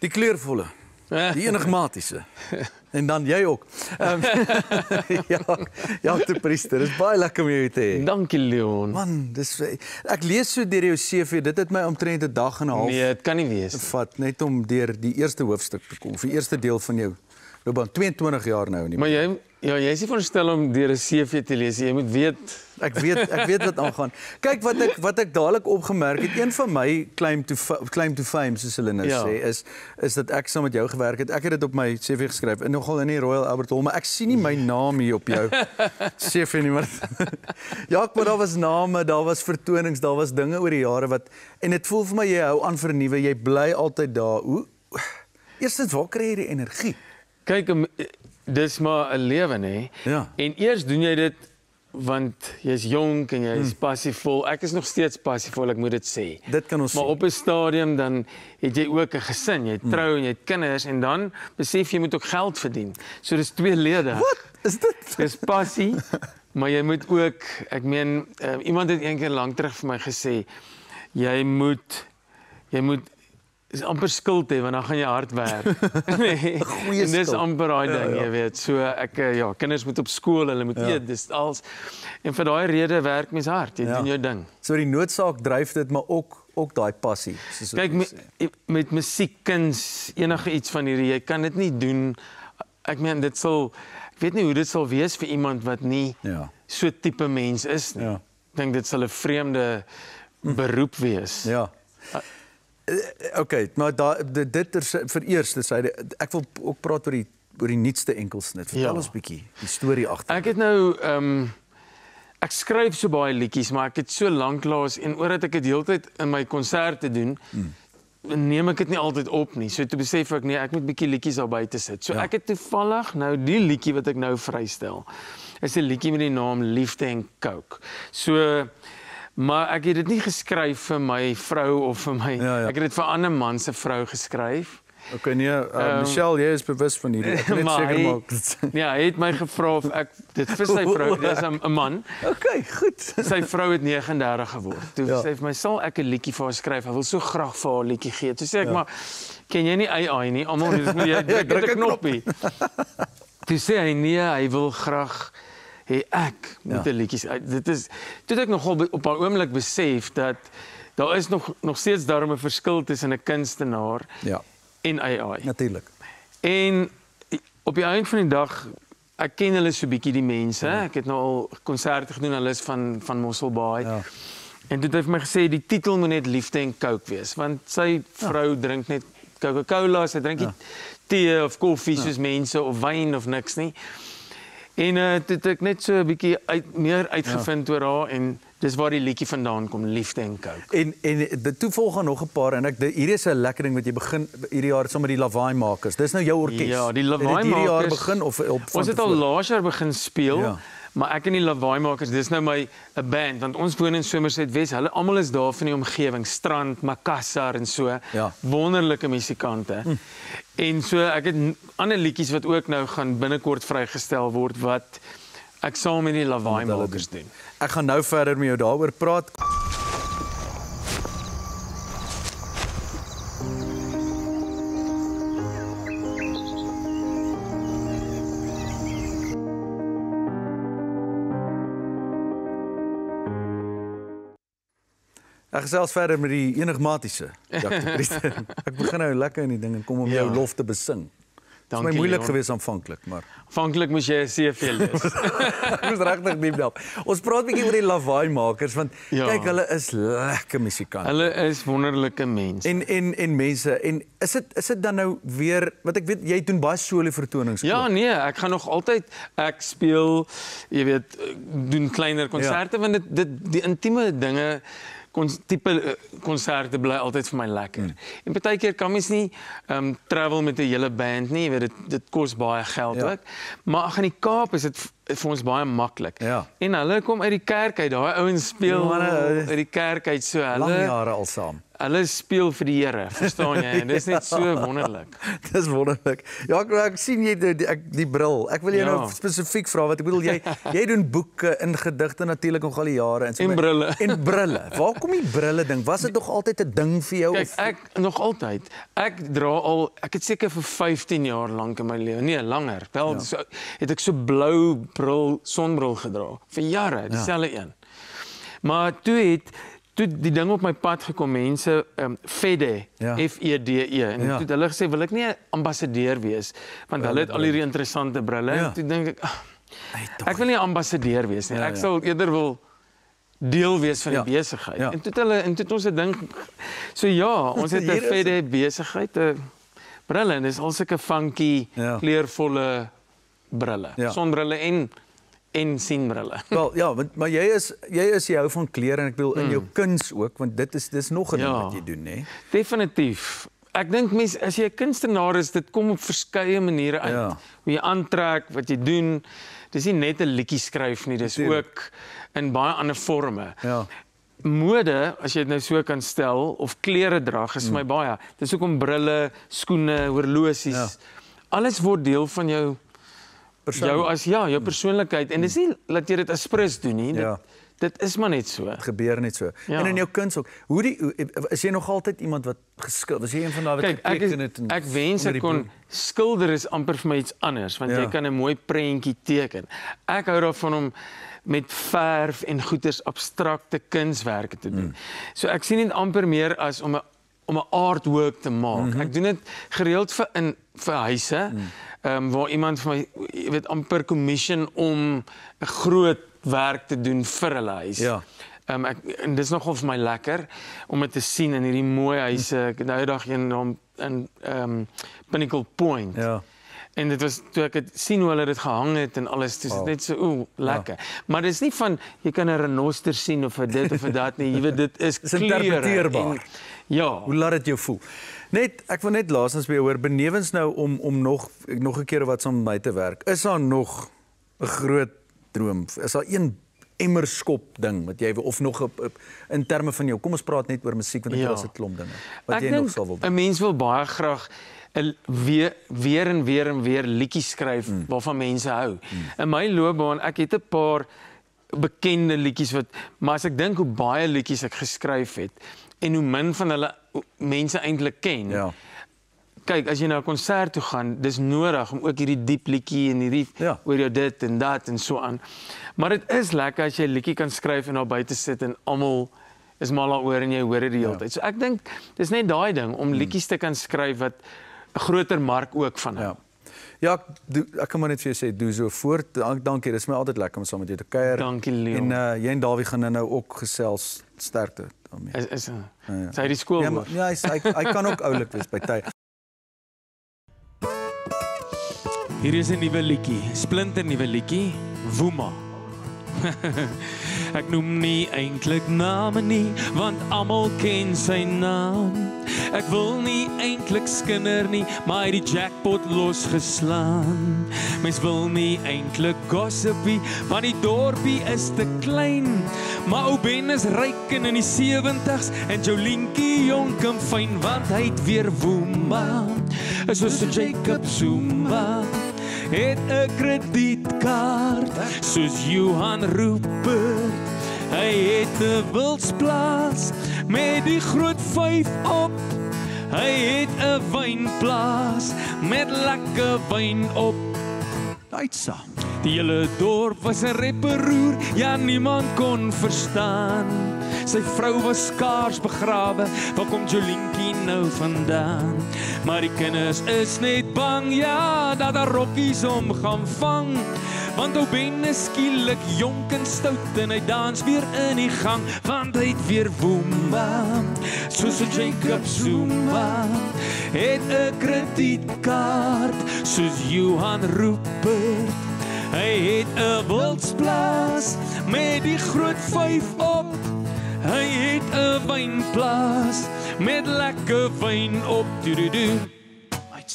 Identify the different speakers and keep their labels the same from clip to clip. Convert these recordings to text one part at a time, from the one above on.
Speaker 1: Die kleurvolle, die enigmatische. En dan jy ook. Ja, te priester, dis baie lekker om jou te hê.
Speaker 2: Dankie Leon.
Speaker 1: Man, ek lees so deur jou CV, dit het my omtrent 'n dag en 'n half.
Speaker 2: Nee, dit kan nie wees.
Speaker 1: Vat net om deur die eerste hoofstuk te kom, of die eerste deel van jou loopbaan, 22 jaar nou nie.
Speaker 2: Maar jy is nie veronderstel om deur 'n CV te lees. Jy moet weet.
Speaker 1: Ek weet wat aangaan. Kyk wat ek dadelik opgemerk het. Een van my claim to fame soos hulle nou sê is dat ek saam met jou gewerk het. Ek het dit op my CV geskryf en nogal in die Royal Albert Hall, maar ek sien nie my naam hier op jou CV nie, maar ja, maar daar was name, daar was vertonings, daar was dinge oor die jare en dit voel vir my jy hou aan vernuwe, jy bly altyd daar. Eerstens, waar kry jy die energie?
Speaker 2: Kyk, dis maar 'n lewe, hè.
Speaker 1: Ja.
Speaker 2: En eers doen jy dit want jy's jonk en jy's passievol. Ek is nog steeds passievol, ek moet dit sê.
Speaker 1: Dit kan ons
Speaker 2: Maar
Speaker 1: sê.
Speaker 2: op 'n stadium dan het jy ook 'n gesin, jy trou en jy het kinders en dan besef jy moet ook geld verdien. So dis tweeledig.
Speaker 1: Wat is dit?
Speaker 2: Dis passie, maar jy moet ook, ek meen, iemand het eendag lank terug vir my gesê, jy moet is amper skuld hê want dan gaan jy hard werk. Nee, en dis amper daai ding, jy weet. So ek kinders moet op skool, hulle moet eet, dis als. En vir daai rede werk mens hard, jy doen jou ding.
Speaker 1: So die noodsaak dryf dit, maar ook daai passie.
Speaker 2: Kyk, met musiek, kuns, enige iets van hierdie, jy kan dit nie doen. Ek meen ek weet nie hoe dit sal wees vir iemand wat nie so tipe mens is nie. Ek dink dit sal 'n vreemde beroep wees.
Speaker 1: Ja. Okay, maar dit vir eers, ek wil ook praat oor die nuutste enkelsnit. Vertel ons bietjie die storie agter.
Speaker 2: Ek het nou ek skryf so baie liedjies, maar ek het so lanklaas en omdat ek dit heeltyd in my konserte doen, neem ek dit nie altyd op nie. So toe besef ek nee, ek moet bietjie liedjies daar buite sit. So ek het toevallig nou die liedjie wat ek nou vrystel. Is 'n liedjie met die naam Liefde en Coke. So maar ek het dit nie geskryf vir my vrou of vir my. Ek het dit vir 'n ander man se vrou geskryf.
Speaker 1: Okay, nee, Michelle, jy is bewus van hierdie. Ek weet seker maak.
Speaker 2: Ja, hy het my gevra of ek dit vir sy vrou, dis 'n man.
Speaker 1: Okay, goed.
Speaker 2: Sy vrou het 39 geword. Toe sê hy vir my, sal ek 'n liedjie vir haar skryf? Hy wil so graag vir haar 'n liedjie gee. Toe sê ek maar, ken jy nie AI nie? Almal dis moet jy druk 'n knoppie. Toe sê hy nee, hy wil graag ek moet 'n liedjie. Dit is toe ek nogal op 'n oomblik besef dat daar is nog steeds daarom 'n verskil tussen 'n kunstenaar en AI.
Speaker 1: Natuurlik.
Speaker 2: En op die einde van die dag, ek ken hulle so bietjie die mense. Ek het nou al konserte gedoen, hulle is van Mosselbaai. En toe het hy vir my gesê die titel moet net Liefde en Coke wees, want sy vrou drink net Coca-Cola, sy drink nie tee of koffie soos mense of wyn of niks nie. En toe het ek net so 'n bietjie meer uitgevind oor haar en dis waar die liedjie vandaan kom, Liefde en Coke.
Speaker 1: En toe volg nog 'n paar en hierdie is 'n lekker ding wat jy begin hierdie jaar saam met die Lawaai Makers. Dis nou jou orkes.
Speaker 2: Ja, die Lawaai Makers.
Speaker 1: Hierdie jaar begin of
Speaker 2: ons het al laas jaar begin speel. Maar ek en die Lawaai Makers, dis nou 'n band want ons woon in Somerset Wes. Hulle almal is daar van die omgewing, Strand, Makassar en so. Wonderlike musikante. En so ek het ander liedjies wat ook nou gaan binnekort vrygestel word wat ek saam met die Lawaai Makers doen.
Speaker 1: Ek gaan nou verder met jou daaroor praat. Ek gesels verder met die enigmatische Jacques de Priester. Ek begin nou lekker in die ding en kom om jou lof te besing. Dit is my moeilik geweest aanvanklik, maar
Speaker 2: aanvanklik moes jy 'n CV lees.
Speaker 1: Ek moes regtig diep delf. Ons praat 'n bietjie oor die Lawaai Makers want kyk, hulle is lekker musikante.
Speaker 2: Hulle is wonderlike mense.
Speaker 1: En mense en is dit dan nou weer wat ek weet jy doen baie solo vertonings.
Speaker 2: Ja, nee, ek gaan nog altyd ek speel, jy weet, doen kleiner konserte want die intieme dinge tipe konserte bly altyd vir my lekker. En partykeer kan mens nie travel met 'n hele band nie, jy weet dit kos baie geld ook. Maar ag in die Kaap is dit vir ons baie maklik.
Speaker 1: Ja.
Speaker 2: En hulle kom uit die kerk uit, daai ouens speel uit die kerk uit, so
Speaker 1: Lang jare al saam.
Speaker 2: Hulle speel vir die Here, verstaan jy? En dis net so wonderlik.
Speaker 1: Dis wonderlik. Ja, ek sien jy die bril. Ek wil jou nou spesifiek vra wat ek bedoel jy doen boeke in gedigte natuurlik nog al die jare
Speaker 2: en brille.
Speaker 1: En brille. Waar kom die brille ding? Was dit nog altyd 'n ding vir jou?
Speaker 2: Kyk, ek nog altyd. Ek het seker vir 15 jaar lank in my lewe, nee, langer. Wel, so, het ek so blou sonbril gedra vir jare, dieselfde een. Maar toe die ding op my pad gekom, mense, FEDE, F-E-D-E, en toe het hulle gesê, wil ek nie 'n ambassadeur wees, want hulle het al hierdie interessante brille, en toe dink ek wil nie 'n ambassadeur wees nie, ek sal eerder wil deel wees van die besigheid. En toe het ons 'n ding, so ons het 'n FEDE besigheid, 'n brille, en dis al sulke funky, kleurvolle brille, sonbrille en sienbrille.
Speaker 1: Wel, maar jy hou van kleur en ek bedoel in jou kuns ook, want dis nog 'n ding wat jy doen, hè?
Speaker 2: Definitief. Ek dink mense, as jy 'n kunstenaar is, dit kom op verskeie maniere uit. Hoe jy aantrek, wat jy doen. Dis nie net 'n liedjie skryf nie, dis ook in baie ander forme. Mode, as jy dit nou so kan stel, of klere drag, is my baie. Dis ook om brille, skoene, horlosies. Alles word deel van jou jou persoonlikheid, en dis nie dat jy dit as prins doen nie, dit is maar net so.
Speaker 1: Dit gebeur net so. En in jou kuns ook, is jy nog altyd iemand wat geskilder, was jy een van daai wat geteken het?
Speaker 2: Ek wens ek kon, skilder is amper vir my iets anders, want jy kan 'n mooi prentjie teken. Ek hou daarvan om met verf en goeders abstrakte kunswerke te doen. So ek sien dit amper meer as om 'n artwork te maak. Ek doen dit gereeld vir huise, waar iemand vir my, jy weet, amper commission om 'n groot werk te doen vir hulle huis. En dis nogal vir my lekker om dit te sien in hierdie mooi huise. Ek het nou eendag in Pinnacle Point. En dit was, toe ek het sien hoe hulle dit gehang het en alles, dis net so, lekker. Maar dis nie van, jy kan 'n renoster sien of dit of dat nie, jy weet, dit is
Speaker 1: interpreteerbaar. Hoe laat dit jou voel? Ek wil net laasens by jou hoor, benewens nou om nog 'n keer wat saam met my te werk, is daar nog 'n groot droom? Is daar een emmerskop ding wat jy, of nog in terme van jou, kom ons praat net oor musiek, want ek was 'n klomp dinge, wat jy nog sal wil doen?
Speaker 2: 'n mens wil baie graag weer en weer liedjies skryf waarvan mense hou. In my loopbaan, ek het 'n paar bekende liedjies maar as ek dink hoe baie liedjies ek geskryf het en hoe min van hulle mense eintlik ken. Kyk, as jy na 'n konsert toe gaan, dis nodig om ook hierdie diep liedjie en hierdie oor jou dit en dat en so aan. Maar dit is lekker as jy 'n liedjie kan skryf en daar buite sit en almal is mal daaroor en jy hoor dit die hele tyd. So ek dink dis net daai ding om liedjies te kan skryf wat 'n groter mark ook van hou.
Speaker 1: Ek kan maar net vir jou sê, doe so voort. Dankie, dis my altyd lekker om saam met jou te kuier.
Speaker 2: Dankie, Leon.
Speaker 1: En jy en Dawie gaan nou ook gesels, sterkte daarmee.
Speaker 2: Is hy die skool?
Speaker 1: Hy kan ook oulik wees by tyd.
Speaker 2: Hier is 'n nuwe liedjie, splinter nuwe liedjie, Woema. Ek noem nie eintlik name nie, want almal ken sy naam. Ek wil nie eintlik skinder nie, maar die jackpot losgeslaan. Mens wil nie eintlik gossipie, want die dorpie is te klein. Maar ou Ben is ryk en in die 70's en Jolientjie jonk en fyn, want hy het weer Woema. Soos 'n Jacob Zuma. Het 'n kredietkaart soos Johan Rupert. Hy het 'n wildsplaas met die groot 5 op. Hy het 'n wynplaas met lekker wyn op.
Speaker 1: Uitsa.
Speaker 2: Die hele dorp was 'n reperoer, ja niemand kon verstaan. Sy vrou was skaars begrawe, waar kom Jolientjie nou vandaan? Maar die kinders is net bang, ja, dat daar rokkies om gaan vang. Want ou Ben is skielik jonk en stout en hy dans weer in die gang, want hy het weer Woema, soos 'n Jacob Zuma. Het 'n kredietkaart soos Johan Rupert. Hy het 'n wildsplaas met die groot 5 op. Hy het 'n wynplaas met lekker wyn op.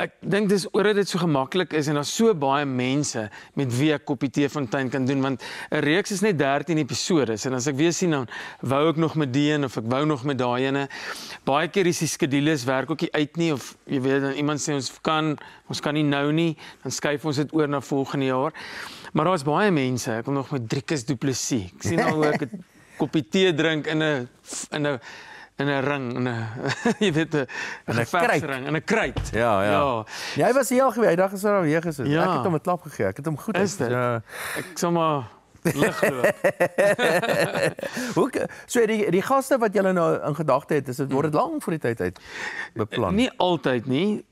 Speaker 2: Ek dink dis oor dit so gemaklik is en daar's so baie mense met wie ek Koppie Teefontein kan doen, want 'n reeks is net 13 episodes en as ek weer sien dan wou ek nog met die een of ek wou nog met daai ene. Baie keer is die skedules werk ook nie uit nie of jy weet dan iemand sê ons kan nie nou nie, dan skuif ons dit oor na volgende jaar. Maar daar's baie mense, ek wil nog met Driekus Du Plessis. Ek sien al hoe ek 'n koppie tee drink in 'n ring, jy weet 'n gevegsring, in 'n kruit.
Speaker 3: Ja. Jy was hier al gewees, dag is daar weer gesit.
Speaker 2: Ja.
Speaker 3: Ek het hom 'n klap gegee. Ek het hom goed
Speaker 2: is dit. Ja. Ek sal maar lig loop.
Speaker 3: So die gaste wat julle nou in gedagte het, word dit lank voor die tyd uit beplan?
Speaker 2: Nie altyd nie.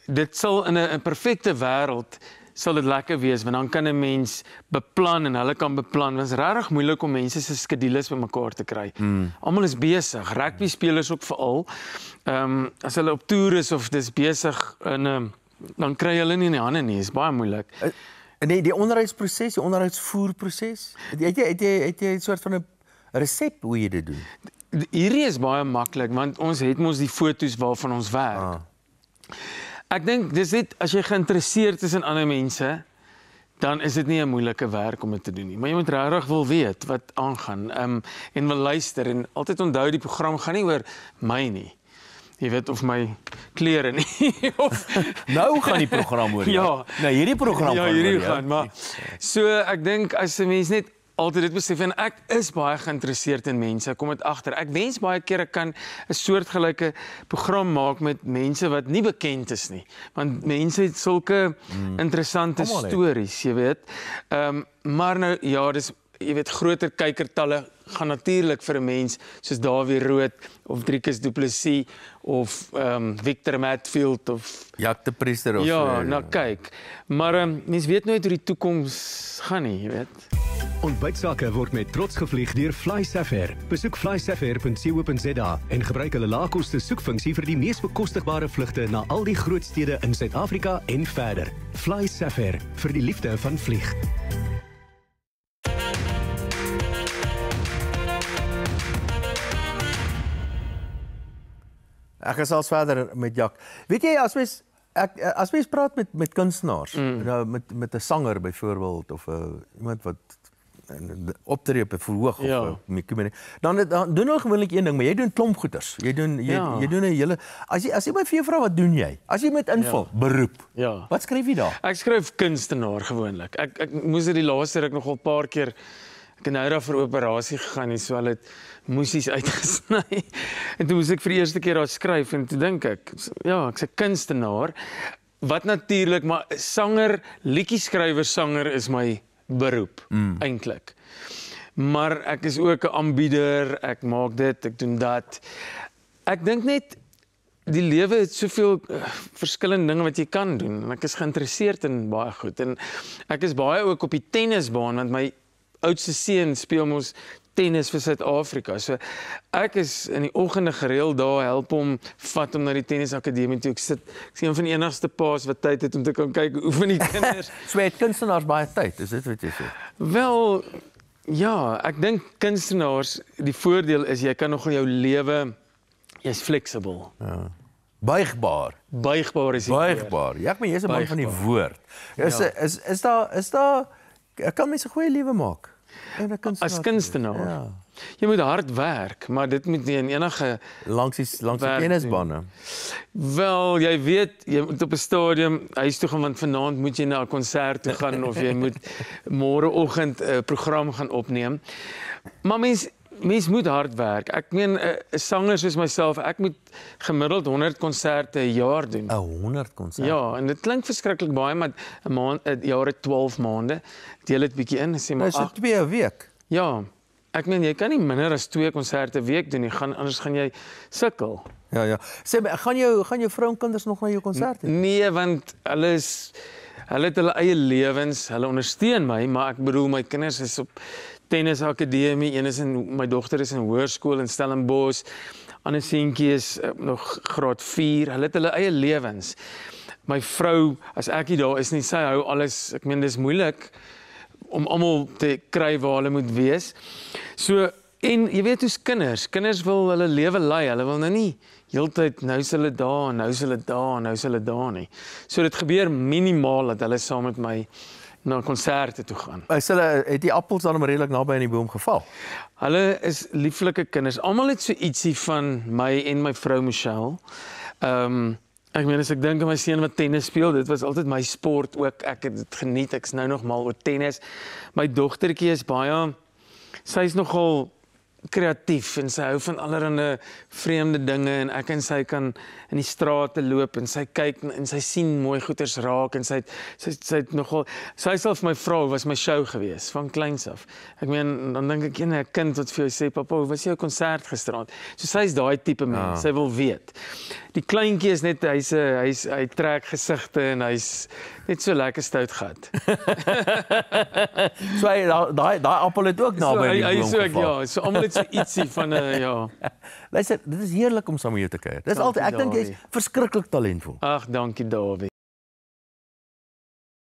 Speaker 2: Dit sal in 'n perfekte wêreld sal dit lekker wees, want dan kan 'n mens beplan en hulle kan beplan. Dit is regtig moeilik om mense se skedules bymekaar te kry. Almal is besig, rugby spelers ook veral. As hulle op toer is of dis besig dan kry hulle nie in die hande nie, is baie moeilik.
Speaker 3: Nee, die onderhoudsproses, die onderhoudsvoerproses. Het jy 'n soort van 'n resep hoe jy dit doen?
Speaker 2: Hierdie is baie maklik want ons het mos die foto's waarvan ons werk. Ek dink dis net as jy geïnteresseerd is in ander mense, dan is dit nie 'n moeilike werk om dit te doen nie. Maar jy moet regtig wil weet wat aangaan en wil luister en altyd onthou die program gaan nie oor my nie. Jy weet of my klere nie of
Speaker 3: nou gaan die program oor.
Speaker 2: Ja.
Speaker 3: Nou hierdie program
Speaker 2: gaan hierdie gaan, maar so ek dink as 'n mens net altyd dit besef en ek is baie geïnteresseerd in mense, ek kom dit agter. Ek wens baie keer ek kan 'n soortgelyke program maak met mense wat nie bekend is nie, want mense het sulke interessante stories, jy weet. Maar nou ja, dis jy weet groter kykertalle gaan natuurlik vir 'n mens soos Dawie Rood of Driekus Du Plessis of Victor Matfield of
Speaker 3: Jack de Priester of
Speaker 2: ja, nou kyk. Maar mens weet nooit hoe die toekoms gaan nie, jy weet.
Speaker 4: Ontbytsake word met trots gevlieg deur FlySafair. Besoek flysafair.co.za en gebruik hulle laagkoste soekfunksie vir die mees bekostigbare vlugte na al die groot stede in Suid-Afrika en verder. FlySafair, vir die liefde van vlieg.
Speaker 3: Ek gesels verder met Jack. Weet jy, as mens praat met kunstenaars, nou met 'n sanger byvoorbeeld of iemand wat optree op 'n verhoog of dan doen hulle gewoonlik een ding, maar jy doen klomp goeters. Jy doen 'n hele as jy my vir jou vra wat doen jy? As jy met invul beroep.
Speaker 2: Ja.
Speaker 3: Wat skryf jy daar?
Speaker 2: Ek skryf kunstenaar gewoonlik. Ek moes dit die laaste ruk nogal 'n paar keer ek het nou daar vir operasie gegaan en so al het moesies uitgesny. En toe moes ek vir die eerste keer daar skryf en toe dink ek, ja, ek's 'n kunstenaar. Wat natuurlik, maar sanger, liedjieskrywer, sanger is my beroep eintlik. Maar ek is ook 'n aanbieder, ek maak dit, ek doen dat. Ek dink net die lewe het soveel verskillende dinge wat jy kan doen en ek is geïnteresseerd in baie goed en ek is baie ook op die tennisbaan want my oudste seun speel mos tennis vir Suid-Afrika. So ek is in die oggende gereeld daar help hom vat hom na die tennisakademie toe. Ek sien een van die enigste paas wat tyd het om te kan kyk hoe oefen die kinders.
Speaker 3: So het kunstenaars baie tyd, is dit wat jy sê?
Speaker 2: Wel ja, ek dink kunstenaars die voordeel is jy kan nogal jou lewe jy's flexible.
Speaker 3: Ja. Buigbaar.
Speaker 2: Buigbaar is die
Speaker 3: buigbaar. Ja, maar jy's 'n man van die woord. Is daar kan mens 'n goeie lewe maak?
Speaker 2: As kunstenaar. Ja. Jy moet hard werk, maar dit moet nie in enige
Speaker 3: langs die tennisbane.
Speaker 2: Wel, jy weet, jy moet op 'n stadium huis toe gaan want vanaand moet jy na 'n konsert toe gaan of jy moet môreoggend 'n program gaan opneem. Maar mens moet hard werk. Ek meen 'n sanger soos myself, ek moet gemiddeld 100 konserte 'n jaar doen.
Speaker 3: 100 konserte.
Speaker 2: Ja, en dit klink verskriklik baie, maar 'n jaar het 12 maande. Deel dit bietjie in, sê maar
Speaker 3: 8. Dis 2 'n week.
Speaker 2: Ja. Ek meen jy kan nie minder as 2 konserte 'n week doen nie, anders gaan jy sukkel.
Speaker 3: Ja. Sê my, gaan jou vrou en kinders nog na jou konserte?
Speaker 2: Nee, want hulle het hulle eie lewens, hulle ondersteun my, maar ek bedoel my kinders is op tennisakademie, my dogter is in hoërskool in Stellenbosch, ander seentjie is nog graad 4, hulle het hulle eie lewens. My vrou, as ek nie daar is nie, sy hou alles, ek meen dis moeilik om almal te kry waar hulle moet wees. So En jy weet hoe's kinders wil hulle lewe lei, hulle wil nou nie heeltyd nou is hulle daar en nou is hulle daar en nou is hulle daar nie. So dit gebeur minimaal dat hulle saam met my na konserte toe gaan.
Speaker 3: Het die appels dan redelik naby aan die boom geval?
Speaker 2: Hulle is lieflike kinders. Almal het so ietsie van my en my vrou Michelle. Ek meen as ek dink aan my seun wat tennis speel, dit was altyd my sport ook. Ek het dit geniet. Ek's nou nog mal oor tennis. My dogtertjie is baie, sy is nogal kreatief en sy hou van allerlei vreemde dinge en ek en sy kan in die strate loop en sy kyk en sy sien mooi goeders raak en sy het nogal, sy sal vir my vra, was my show gewees van kleins af. Ek meen, dan dink ek, 'n kind wat vir jou sê, papa, hoe was jou konsert gisteraand? So sy is daai tipe mens, sy wil weet. Die kleintjie is net, hy trek gesigte en hy's net so lekker stout gehad.
Speaker 3: So daai appel het ook naby die boom geval.
Speaker 2: Ja, so almal het so ietsie van 'n ja.
Speaker 3: Luister, dit is heerlik om saam met jou te kuier. Dis altyd, ek dink jy's verskriklik talentvol.
Speaker 2: Ag, dankie Dawie.